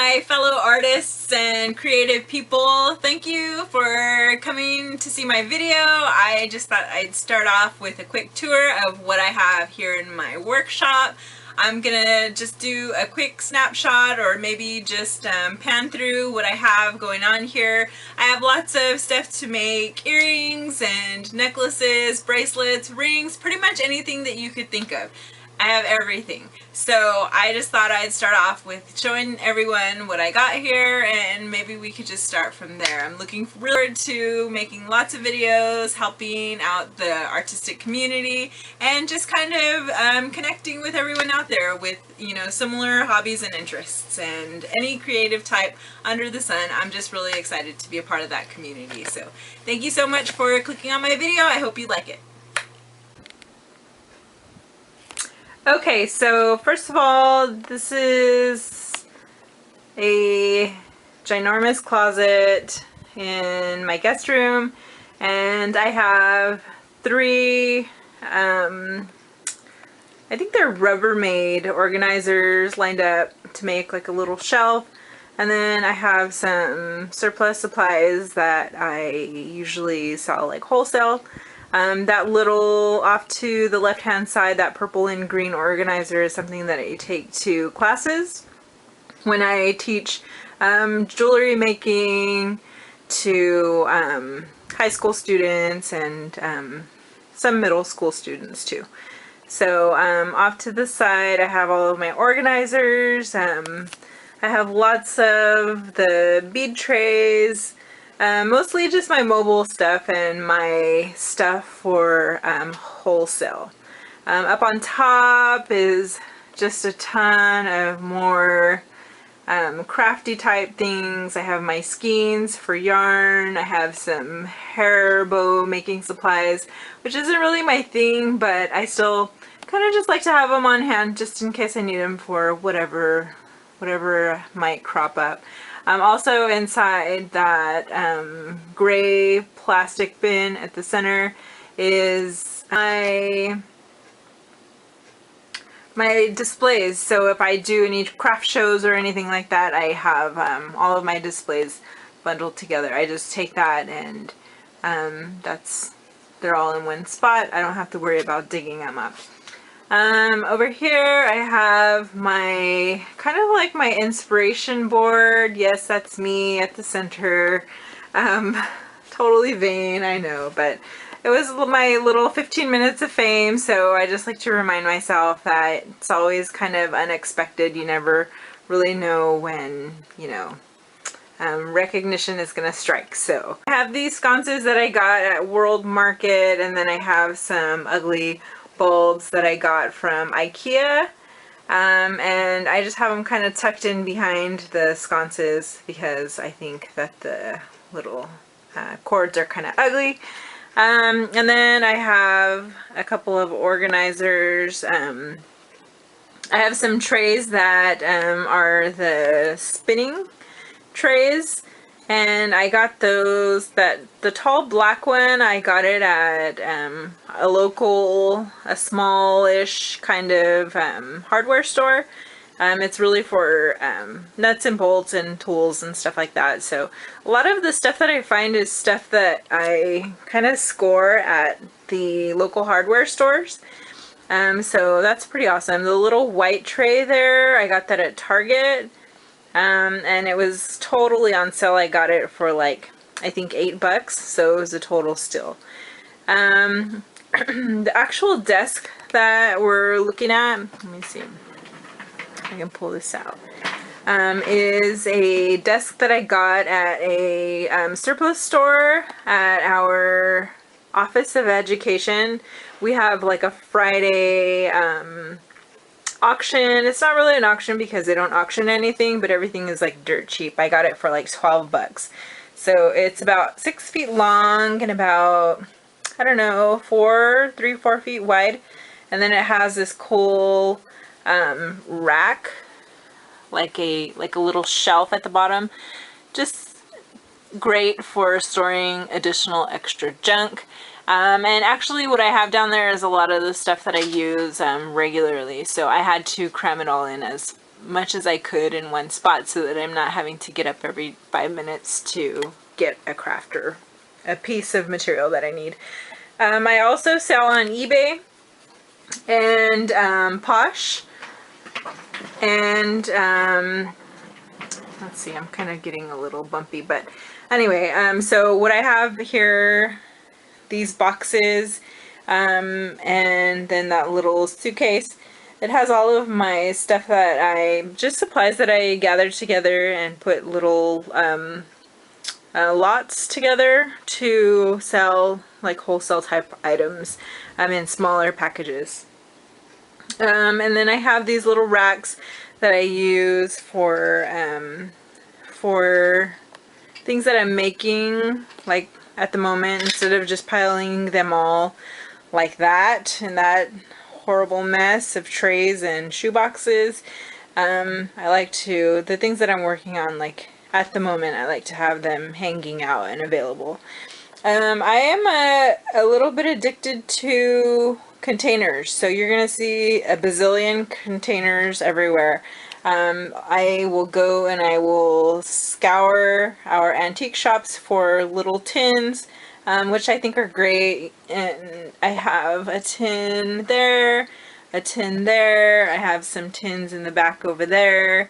my fellow artists and creative people. Thank you for coming to see my video. I just thought I'd start off with a quick tour of what I have here in my workshop. I'm gonna just do a quick snapshot or maybe just pan through what I have going on here. I have lots of stuff to make earrings and necklaces, bracelets, rings, pretty much anything that you could think of. I have everything. So I just thought I'd start off with showing everyone what I got here, and maybe we could just start from there. I'm looking forward to making lots of videos, helping out the artistic community, and just kind of connecting with everyone out there with, you know, similar hobbies and interests, and any creative type under the sun. I'm just really excited to be a part of that community. So thank you so much for clicking on my video. I hope you like it. Okay, so first of all, this is a ginormous closet in my guest room, and I have three, I think they're Rubbermaid organizers lined up to make like a little shelf, and then I have some surplus supplies that I usually sell like wholesale. That little off to the left hand side, that purple and green organizer, is something that I take to classes when I teach jewelry making to high school students and some middle school students too. So off to the side I have all of my organizers. I have lots of the bead trays. Mostly just my mobile stuff and my stuff for wholesale. Up on top is just a ton of more crafty type things. I have my skeins for yarn. I have some hair bow making supplies, which isn't really my thing, but I still kind of just like to have them on hand just in case I need them for whatever might crop up. Also inside that gray plastic bin at the center is my displays. So if I do any craft shows or anything like that, I have all of my displays bundled together. I just take that and they're all in one spot. I don't have to worry about digging them up. Over here I have my, kind of like my inspiration board. Yes, that's me at the center. Totally vain, I know, but it was my little 15 minutes of fame, so I just like to remind myself that it's always kind of unexpected. You never really know when, you know, recognition is gonna strike. So I have these sconces that I got at World Market, and then I have some ugly bulbs that I got from IKEA, and I just have them kind of tucked in behind the sconces because I think that the little cords are kind of ugly. And then I have a couple of organizers. I have some trays that are the spinning trays, and I got those, the tall black one, I got it at a local, a smallish kind of hardware store. It's really for nuts and bolts and tools and stuff like that. So a lot of the stuff that I find is stuff that I kind of score at the local hardware stores. So that's pretty awesome. The little white tray there, I got that at Target. And it was totally on sale. I got it for like, I think $8, so it was a total steal. The actual desk that we're looking at, let me see if I can pull this out, is a desk that I got at a surplus store at our Office of Education. We have like a Friday auction. It's not really an auction because they don't auction anything, but everything is like dirt cheap. I got it for like $12. So it's about 6 feet long and about, I don't know, 4 feet wide. And then it has this cool rack, like a little shelf at the bottom. Just great for storing additional extra junk. And actually what I have down there is a lot of the stuff that I use regularly, so I had to cram it all in as much as I could in one spot so that I'm not having to get up every 5 minutes to get a craft or a piece of material that I need. I also sell on eBay and Posh, and let's see, I'm kind of getting a little bumpy, but anyway, so what I have here, these boxes, and then that little suitcase, it has all of my stuff that just supplies that I gathered together and put little lots together to sell, like wholesale type items in smaller packages. And then I have these little racks that I use for things that I'm making, like at the moment, instead of just piling them all like that in that horrible mess of trays and shoe boxes. I like to, the things that I'm working on, like at the moment, I like to have them hanging out and available. I am a little bit addicted to containers, so you're gonna see a bazillion containers everywhere. I will go and I will scour our antique shops for little tins, which I think are great. And I have a tin there, a tin there. I have some tins in the back over there.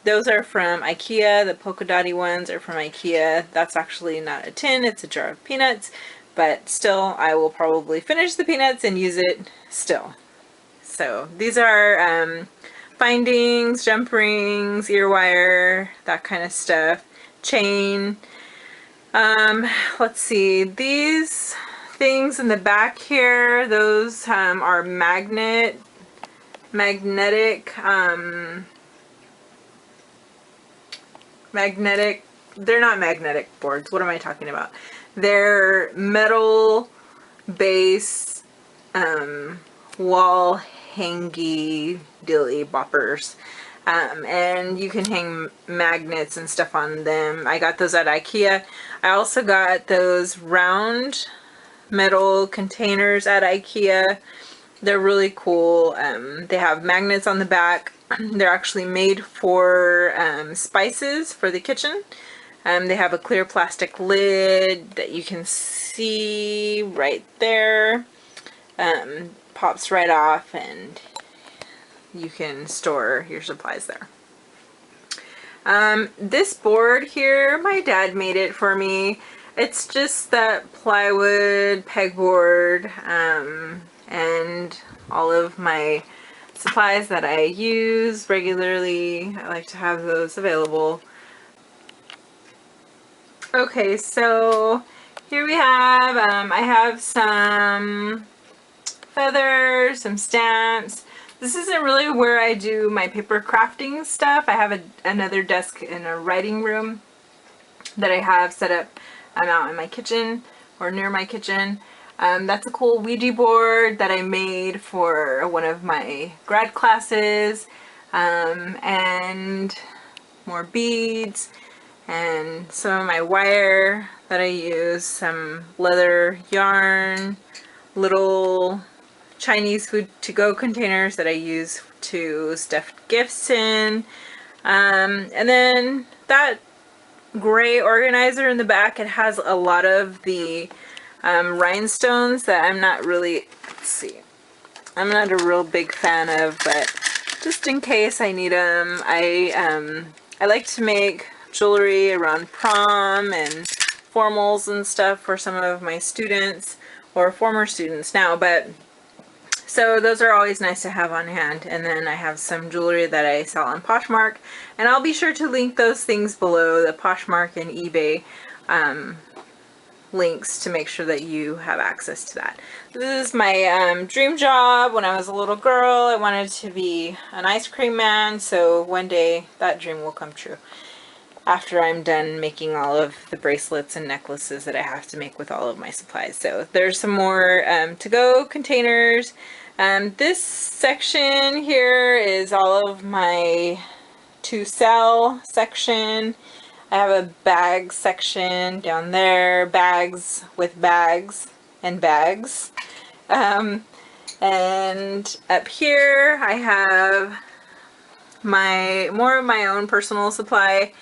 Those are from IKEA. The polka dotty ones are from IKEA. That's actually not a tin, it's a jar of peanuts, but still I will probably finish the peanuts and use it still. So these are bindings, jump rings, ear wire, that kind of stuff, chain. Let's see, these things in the back here, those are magnetic, they're not magnetic boards. What am I talking about? They're metal base wall hangy dilly boppers. And you can hang magnets and stuff on them. I got those at IKEA. I also got those round metal containers at IKEA. They're really cool. They have magnets on the back. They're actually made for spices for the kitchen. They have a clear plastic lid that you can see right there. Pops right off and you can store your supplies there. This board here, my dad made it for me. It's just that plywood pegboard and all of my supplies that I use regularly. I like to have those available. Okay, so here we have, I have some feathers, some stamps. This isn't really where I do my paper crafting stuff. I have another desk in a writing room that I have set up out in my kitchen or near my kitchen. That's a cool Ouija board that I made for one of my grad classes, and more beads and some of my wire that I use, some leather yarn, little Chinese food to-go containers that I use to stuff gifts in, and then that gray organizer in the back, it has a lot of the rhinestones that I'm not really, let's see, I'm not a real big fan of, but just in case I need them. I like to make jewelry around prom and formals and stuff for some of my students, or former students now, but so those are always nice to have on hand. And then I have some jewelry that I sell on Poshmark, and I'll be sure to link those things below, the Poshmark and eBay links, to make sure that you have access to that. This is my dream job. When I was a little girl, I wanted to be an ice cream man, so one day that dream will come true after I'm done making all of the bracelets and necklaces that I have to make with all of my supplies. So there's some more to-go containers. This section here is all of my to-sell section. I have a bag section down there, bags with bags and bags. And up here I have more of my own personal supply.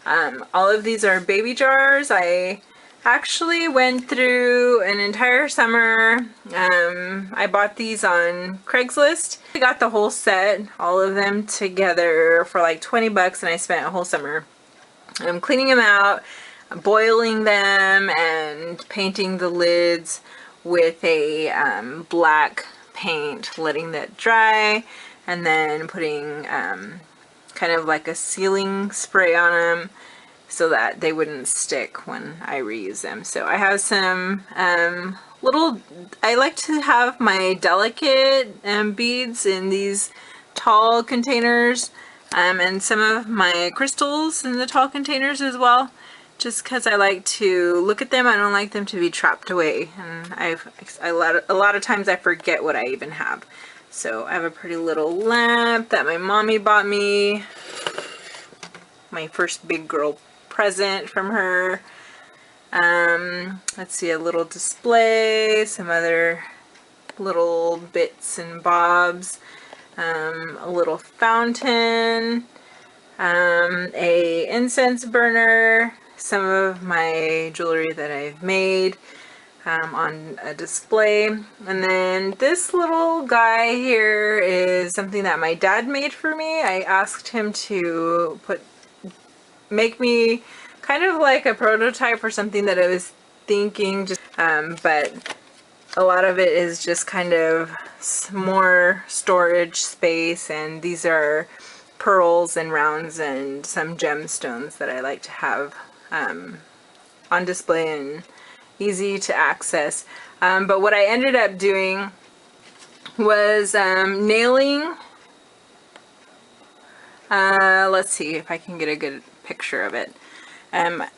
All of these are baby jars. I actually went through an entire summer. I bought these on Craigslist. I got the whole set, all of them together for like 20 bucks, and I spent a whole summer cleaning them out, boiling them, and painting the lids with a black paint, letting that dry, and then putting kind of like a sealing spray on them so that they wouldn't stick when I reuse them. So I have some I like to have my delicate beads in these tall containers, and some of my crystals in the tall containers as well, just because I like to look at them. I don't like them to be trapped away, and a lot of times I forget what I even have. So I have a pretty little lamp that my mommy bought me, my first big girl present from her. Let's see, a little display, some other little bits and bobs, a little fountain, a incense burner, some of my jewelry that I've made on a display. And then this little guy here is something that my dad made for me. I asked him to make me kind of like a prototype for something that I was thinking, but a lot of it is just kind of more storage space, and these are pearls and rounds and some gemstones that I like to have on display and easy to access. But what I ended up doing was nailing, let's see if I can get a good picture of it.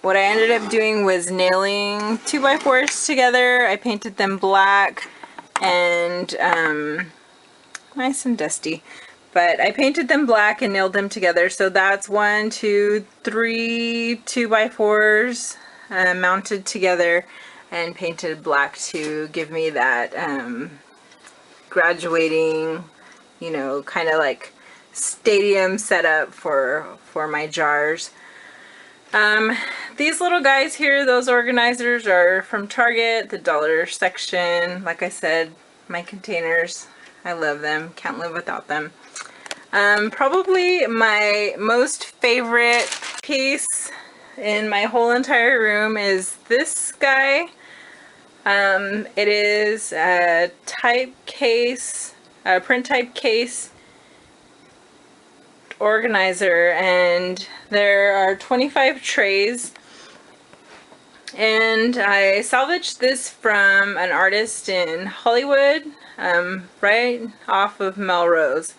What I ended up doing was nailing 2x4s together. I painted them black and nice and dusty, but I painted them black and nailed them together. So that's 1, 2, 3 2x4s mounted together and painted black to give me that graduating, you know, kind of like stadium setup for my jars. These little guys here, those organizers, are from Target, the dollar section. Like I said, my containers, I love them, can't live without them. Probably my most favorite piece in my whole entire room is this guy. It is a type case, a print type case organizer, and there are 25 trays, and I salvaged this from an artist in Hollywood, right off of Melrose,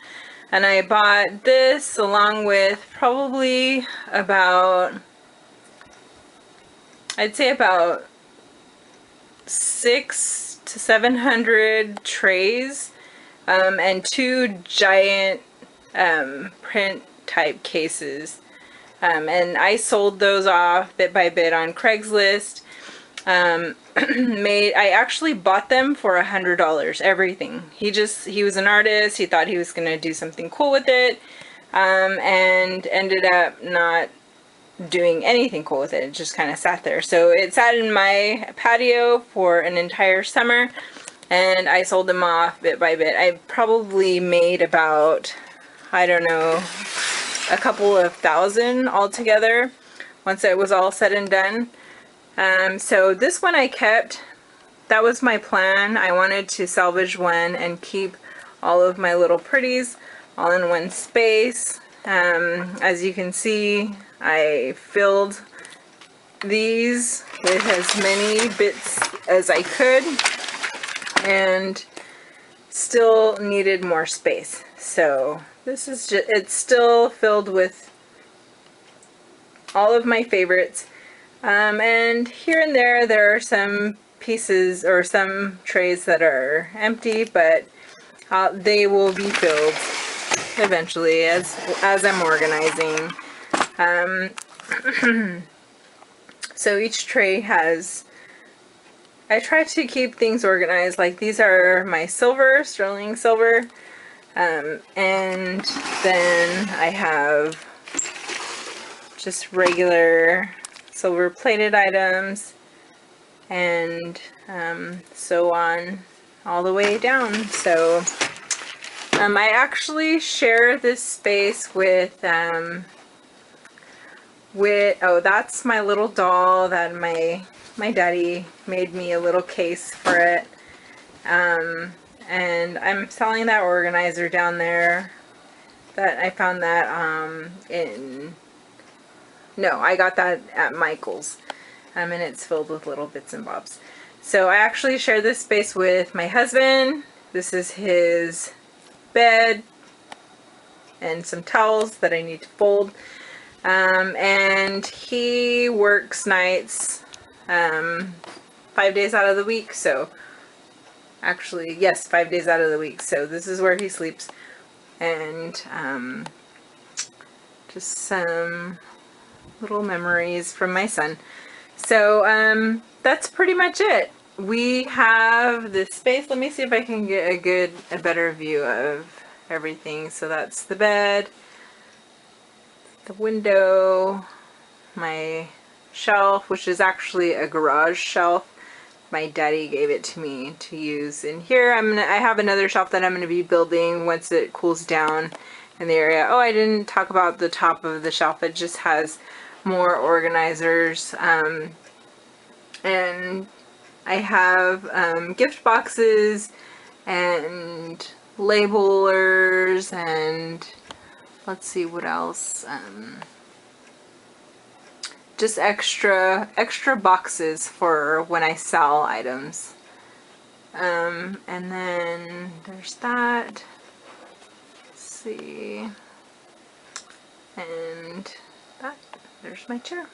and I bought this along with probably about, I'd say about 600 to 700 trays, and 2 giant print type cases, and I sold those off bit by bit on Craigslist. I actually bought them for $100, everything. He was an artist, he thought he was gonna do something cool with it, and ended up not doing anything cool with it. It just kind of sat there. So it sat in my patio for an entire summer, and I sold them off bit by bit. I probably made about, I don't know, a couple of thousand altogether once it was all said and done. So this one I kept. That was my plan. I wanted to salvage one and keep all of my little pretties all in one space. As you can see, I filled these with as many bits as I could and still needed more space. So this is just, it's still filled with all of my favorites. And here and there are some pieces or some trays that are empty, but they will be filled eventually as I'm organizing. So each tray has, I try to keep things organized. Like these are my silver, sterling silver And then I have just regular silver plated items, and so on all the way down. So I actually share this space with oh, that's my little doll that my daddy made me a little case for it. And I'm selling that organizer down there. That I found that I got that at Michael's. And it's filled with little bits and bobs. So I actually share this space with my husband. This is his bed and some towels that I need to fold. And he works nights 5 days out of the week. So actually, yes, 5 days out of the week. So this is where he sleeps. And just some little memories from my son. So that's pretty much it. We have this space. Let me see if I can get a better view of everything. So that's the bed, the window, my shelf, which is actually a garage shelf. My daddy gave it to me to use in here. I have another shelf that I'm gonna be building once it cools down in the area. Oh, I didn't talk about the top of the shelf. It just has more organizers, and I have gift boxes and labelers, and let's see what else. Just extra boxes for when I sell items. And then there's that. Let's see. And that. There's my chair.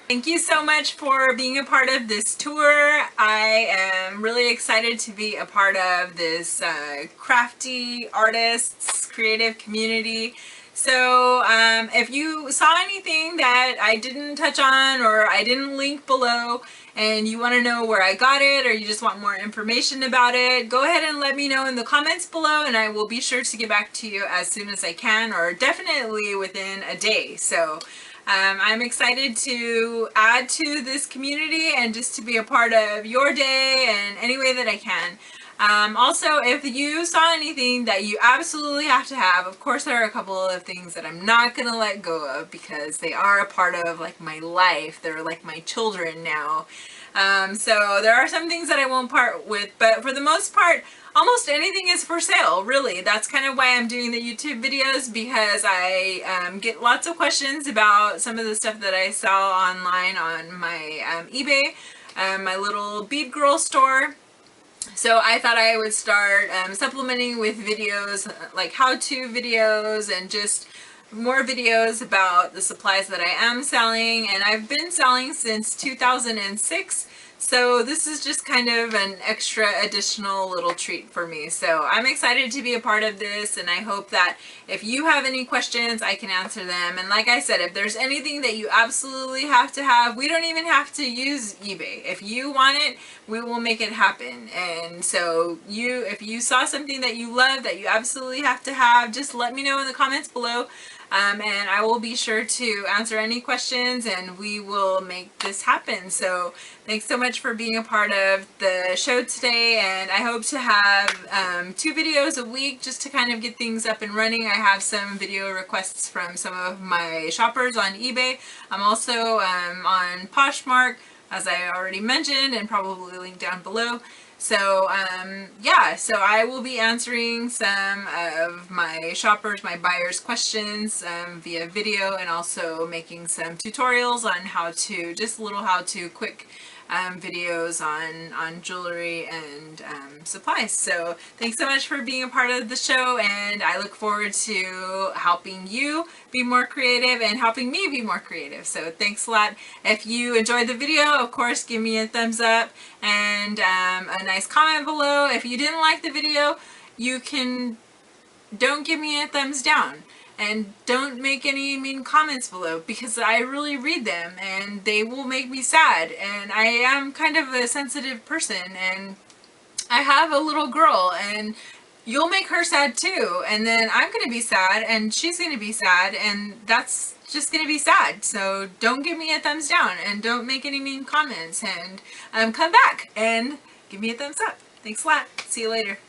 Thank you so much for being a part of this tour. I am really excited to be a part of this crafty artists creative community. So if you saw anything that I didn't touch on or I didn't link below and you want to know where I got it, or you just want more information about it, go ahead and let me know in the comments below, and I will be sure to get back to you as soon as I can, or definitely within a day. So I'm excited to add to this community and just to be a part of your day in any way that I can. Also, if you saw anything that you absolutely have to have, of course there are a couple of things that I'm not going to let go of because they are a part of like my life. They're like my children now. So there are some things that I won't part with, but for the most part, almost anything is for sale, really. That's kind of why I'm doing the YouTube videos, because I get lots of questions about some of the stuff that I sell online on my eBay, my little bead girl store. So I thought I would start supplementing with videos, like how-to videos, and just more videos about the supplies that I am selling. And I've been selling since 2006. So this is just kind of an extra additional little treat for me. So I'm excited to be a part of this, and I hope that if you have any questions, I can answer them. And like I said, if there's anything that you absolutely have to have, we don't even have to use eBay. If you want it, we will make it happen. And so if you saw something that you love that you absolutely have to have, just let me know in the comments below. And I will be sure to answer any questions, and we will make this happen. So thanks so much for being a part of the show today, and I hope to have 2 videos a week just to kind of get things up and running. I have some video requests from some of my shoppers on eBay. I'm also on Poshmark, as I already mentioned, and probably linked down below. So yeah, so I will be answering some of my shoppers, my buyers' questions via video, and also making some tutorials on how to, just little how-to quick videos on jewelry and supplies. So thanks so much for being a part of the show, and I look forward to helping you be more creative and helping me be more creative. So thanks a lot. If you enjoyed the video, of course, give me a thumbs up and a nice comment below. If you didn't like the video, don't give me a thumbs down. And don't make any mean comments below, because I really read them and they will make me sad. And I am kind of a sensitive person, and I have a little girl, and you'll make her sad too, and then I'm gonna be sad, and she's gonna be sad, and that's just gonna be sad. So don't give me a thumbs down, and don't make any mean comments, and come back and give me a thumbs up. Thanks a lot. See you later.